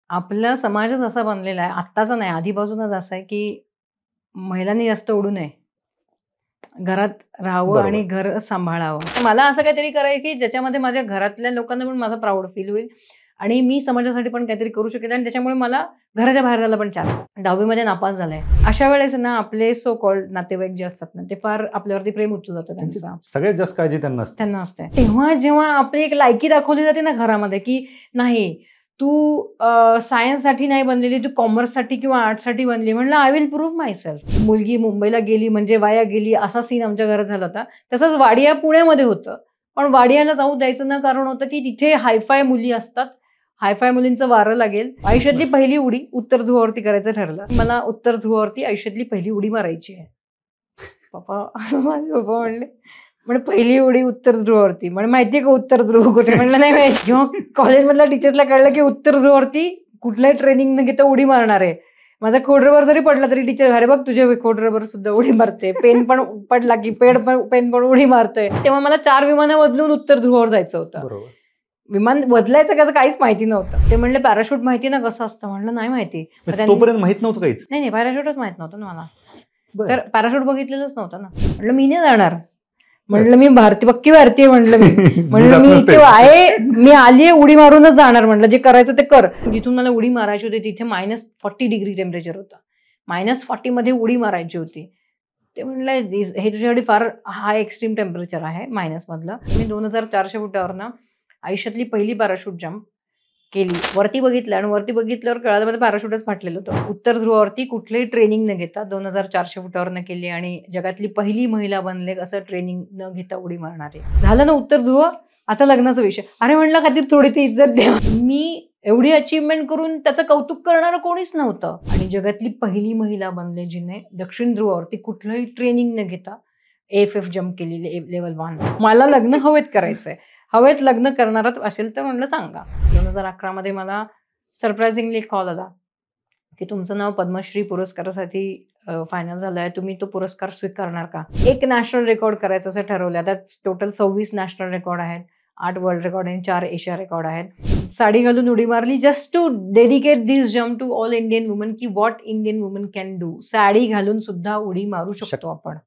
आपला समाजच असा बनलेला आहे, आत्ताचा नाही आधीपासूनच असा आहे, की महिलांनी जास्त उडू नये. घरात राहावं आणि बरोबर. घर सांभाळावं. तर मला असं काहीतरी करायचं, की ज्याच्यामध्ये माझ्या घरातल्या लोकांना पण माझा प्राउड फील होईल आणि मी समाजासाठी पण काहीतरी करू शकेल आणि त्याच्यामुळे मला घराच्या बाहेर जायला पण चालेल. 10वी मध्ये नापास झाले. अशा वेळेस ना आपले सो कॉल्ड नातेवाईक जे असतात ना, ते फार आपल्यावरती प्रेम उतू जातं त्यांची त्यांचं. सगळ्यात जास्त काळजी त्यांना असते. त्यांना असते. तेव्हा जेव्हा आपली एक लायकी दाखवली जाते ना घरामध्ये, की नाही तू सायन्ससाठी नाही बनलेली, तू कॉमर्ससाठी किंवा आर्ट्ससाठी बनली. म्हणलं आय विल प्रूव्ह मायसेल्फ. मुलगी मुंबईला गेली म्हणजे वाया गेली असा सीन आमच्या घरात झाला होता. तसंच वाडिया पुण्यामध्ये होतं. पण वाडियाला जाऊ द्यायचं न कारण होतं, की तिथे हाय-फाय मुली असतात. हाय-फाय मुलींचं वारं लागेल. आयुष्यातली पहिली उडी उत्तर ध्रुवावरती करायचं ठरलं. मला उत्तर ध्रुवावरती आयुष्यातली पहिली उडी मारायची आहे. पप्पा माझे पप्पा म्हणले म्हणजे पहिली उडी उत्तर ध्रुवावरती. म्हणजे माहितीये का उत्तर ध्रुव कुठे? म्हणलं नाही माहिती. जेव्हा कॉलेजमधल्या टीचर्सला कळलं की उत्तर ध्रुवावरती कुठल्याही ट्रेनिंग न घेता उडी मारणार आहे. माझा खोडरबर जरी पडला तरी टीचर अरे बघ तुझ्या खोडरबर सुद्धा उडी मारते. पेन पण पडला की पेन पण उडी मारतोय. तेव्हा मला 4 विमानं बदलून उत्तर ध्रुवावर जायचं होतं. बरोबर. विमान बदलायचं कसं काहीच माहिती नव्हतं. ते म्हणले पॅराशूट माहिती ना कसं असतं? म्हणलं नाही माहिती. तोपर्यंत माहित नव्हतं काहीच. नाही पॅराशूटच माहित नव्हतं ना मला. बरं. तर पॅराशूट बघितलेलंच नव्हतं ना. म्हणलं मी नाही जाणार. म्हणलं मी पक्की भारतीय म्हणलं मी. म्हणलं मी इथे आहे, मी आलीये उडी मारूनच जाणार म्हणलं जे करायचं ते कर. जिथून मला उडी मारायची होती तिथे -40 डिग्री टेम्परेचर होतं. -40 मध्ये उडी मारायची होती. ते म्हणलं हे तुझ्यासाठी फार हाय एक्स्ट्रीम टेम्परेचर आहे मायनस मधलं. मी 2400 फुटावरनं आयुष्यातली पहिली पॅराशूट जम्प केली. वरती बघितलं आणि वरती बघितल्यावर कळालं मला पॅराशूटच फाटलेलं होतं. उत्तर ध्रुवावरती कुठलीही ट्रेनिंग न घेता 2400 फुटावरनं केली आणि जगातली पहिली महिला बनले असं ट्रेनिंग न घेता उडी मारणारे. झालं ना उत्तर ध्रुव, आता लग्नाचा विषय. अरे म्हणलं खातिर थोडी ती इज्जत द्या. मी एवढी अचीवमेंट करून त्याचं कौतुक करणारं कोणीच नव्हतं आणि जगातली पहिली महिला बनले जिने दक्षिण ध्रुवावरती कुठलंही ट्रेनिंग न घेता AFF जम्प केलेली लेवल 1. मला लग्न हवेत करायचंय. हवेत लग्न करणारच असेल तर म्हणलं सांगा. 2011 मध्ये मला सरप्रायझिंगली कॉल आला, की तुमचं नाव पद्मश्री पुरस्कारासाठी फायनल झालंय. तुम्ही तो पुरस्कार स्वीकारणार का? 1 नॅशनल रेकॉर्ड करायचं असं ठरवलं. त्यात टोटल 26 नॅशनल रेकॉर्ड आहेत. 8 वर्ल्ड रेकॉर्ड आणि 4 एशिया रेकॉर्ड आहेत. साडी घालून उडी मारली just to dedicate this jump to all Indian women की what Indian women can do. Sari घालून सुद्धा उडी मारू शकतो आपण.